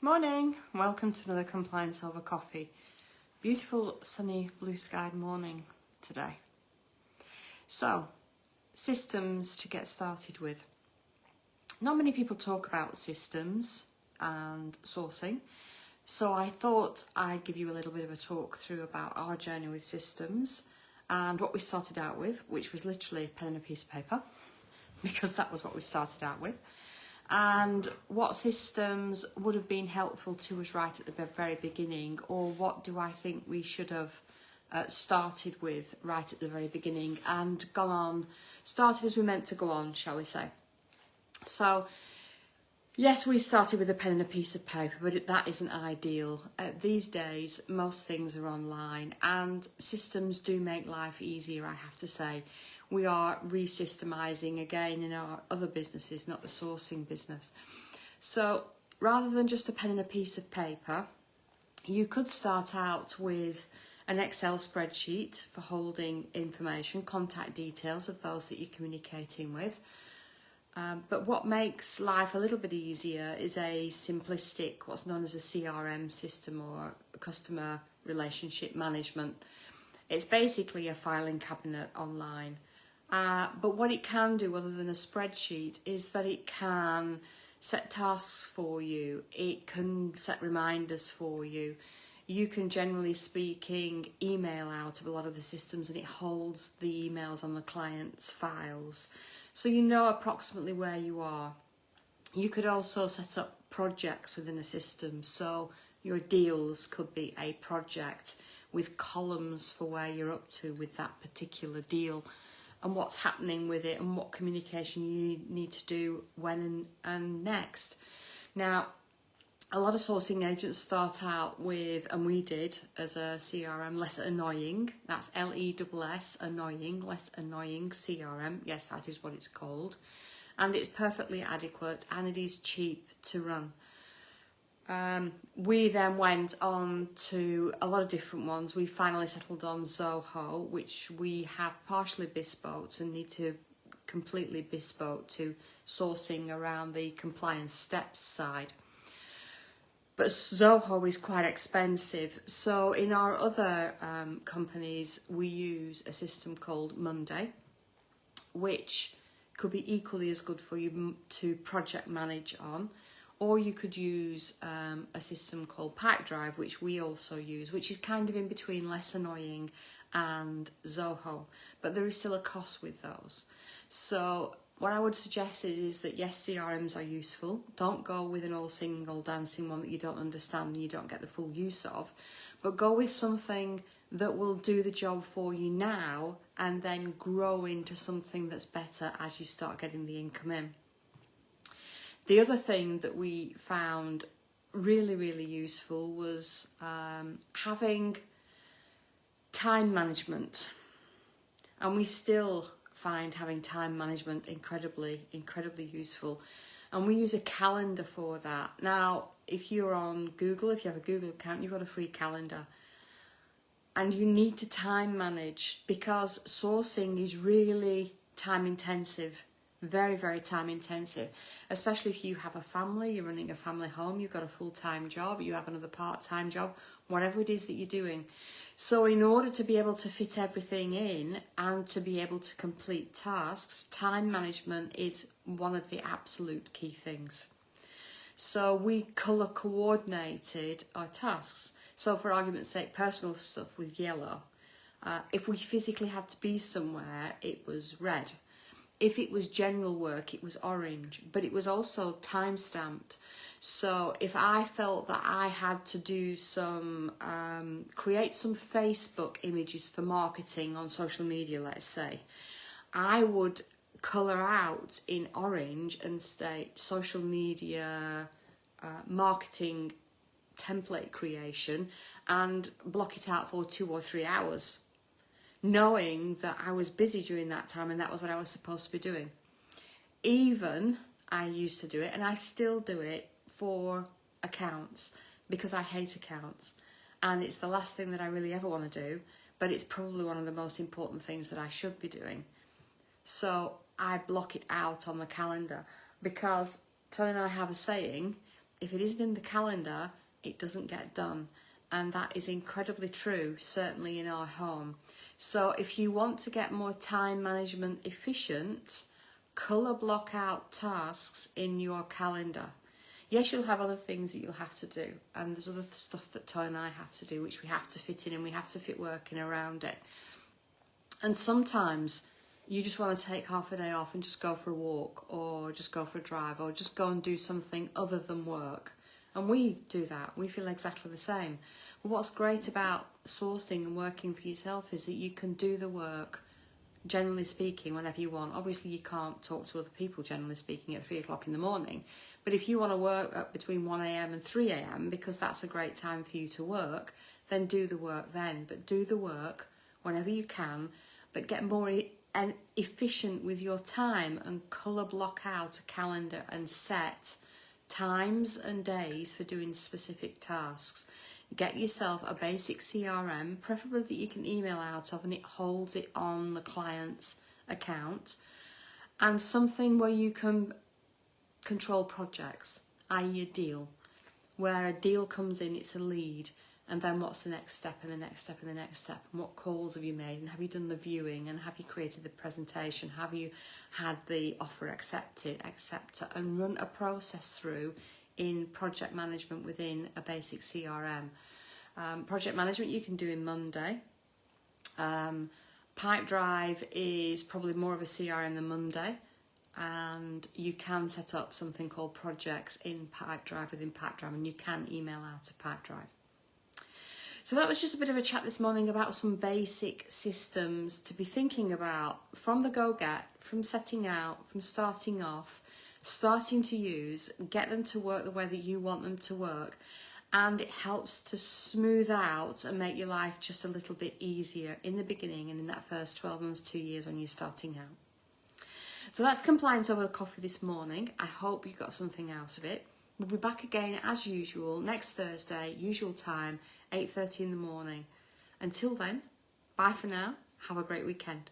Morning, welcome to another Compliance Over Coffee. Beautiful sunny blue skied morning today. So, systems to get started with. Not many people talk about systems and sourcing, so I thought I'd give you a little bit of a talk through about our journey with systems and what we started out with, which was literally a pen and a piece of paper, because that was what we started out with. And what systems would have been helpful to us right at the very beginning, or what do I think we should have started with right at the very beginning and started as we meant to go on, shall we say. So, yes, we started with a pen and a piece of paper, but that isn't ideal. These days, most things are online, and systems do make life easier, I have to say. We are re-systemising again in our other businesses, not the sourcing business. So rather than just a pen and a piece of paper, you could start out with an Excel spreadsheet for holding information, contact details of those that you're communicating with. But what makes life a little bit easier is a simplistic, what's known as a CRM system, or customer relationship management. It's basically a filing cabinet online. But what it can do, other than a spreadsheet, is that it can set tasks for you. It can set reminders for you. You can, generally speaking, email out of a lot of the systems, and it holds the emails on the client's files. So you know approximately where you are. You could also set up projects within a system. So your deals could be a project with columns for where you're up to with that particular deal, and what's happening with it, and what communication you need to do when and next. Now, a lot of sourcing agents start out with, and we did as a CRM, less annoying. That's LESS, annoying, less annoying CRM. Yes, that is what it's called. And it's perfectly adequate, and it is cheap to run. We then went on to a lot of different ones. We finally settled on Zoho, which we have partially bespoke and need to completely bespoke to sourcing around the compliance steps side. But Zoho is quite expensive. So in our other companies, we use a system called Monday, which could be equally as good for you to project manage on. Or you could use a system called Pipedrive, which we also use, which is kind of in between less annoying and Zoho. But there is still a cost with those. So what I would suggest is that yes, CRMs are useful. Don't go with an all singing, all dancing one that you don't understand and you don't get the full use of. But go with something that will do the job for you now and then grow into something that's better as you start getting the income in. The other thing that we found really, really useful was having time management. And we still find having time management incredibly, incredibly useful. And we use a calendar for that. Now, if you're on Google, if you have a Google account, you've got a free calendar. And you need to time manage, because sourcing is really time intensive. Very, very time intensive, especially if you have a family, you're running a family home, you've got a full-time job, you have another part-time job, whatever it is that you're doing. So in order to be able to fit everything in and to be able to complete tasks, time management is one of the absolute key things. So we colour coordinated our tasks. So for argument's sake, personal stuff with yellow. If we physically had to be somewhere, it was red. If it was general work, it was orange, but it was also time-stamped. So if I felt that I had to do create some Facebook images for marketing on social media, let's say, I would colour out in orange and state social media marketing template creation and block it out for 2 or 3 hours, knowing that I was busy during that time and that was what I was supposed to be doing. Even I used to do it, and I still do it for accounts, because I hate accounts. And it's the last thing that I really ever want to do, but it's probably one of the most important things that I should be doing. So I block it out on the calendar, because Tony and I have a saying, if it isn't in the calendar, it doesn't get done. And that is incredibly true, certainly in our home. So if you want to get more time management efficient, colour block out tasks in your calendar. Yes, you'll have other things that you'll have to do, and there's other stuff that Toy and I have to do, which we have to fit in, and we have to fit working around it. And sometimes you just want to take half a day off and just go for a walk, or just go for a drive, or just go and do something other than work. And we do that. We feel exactly the same. But what's great about sourcing and working for yourself is that you can do the work, generally speaking, whenever you want. Obviously, you can't talk to other people, generally speaking, at 3 o'clock in the morning. But if you want to work up between 1 a.m. and 3 a.m, because that's a great time for you to work, then do the work then. But do the work whenever you can, but get more efficient with your time and colour block out a calendar and set times and days for doing specific tasks. Get yourself a basic CRM, preferably that you can email out of and it holds it on the client's account, and something where you can control projects, i.e. a deal. Where a deal comes in, it's a lead, and then what's the next step and the next step and the next step, and what calls have you made, and have you done the viewing, and have you created the presentation, have you had the offer accepted, etc., and run a process through in project management within a basic CRM. Project management you can do in Monday. Pipedrive is probably more of a CRM than Monday, and you can set up something called projects in Pipedrive within Pipedrive, and you can email out of Pipedrive. So that was just a bit of a chat this morning about some basic systems to be thinking about from the go-get, from setting out, from starting off, starting to use, get them to work the way that you want them to work, and it helps to smooth out and make your life just a little bit easier in the beginning and in that first 12 months, 2 years when you're starting out. So that's Compliance Over Coffee this morning. I hope you got something out of it. We'll be back again as usual next Thursday, usual time, 8:30 in the morning. Until then, bye for now. Have a great weekend.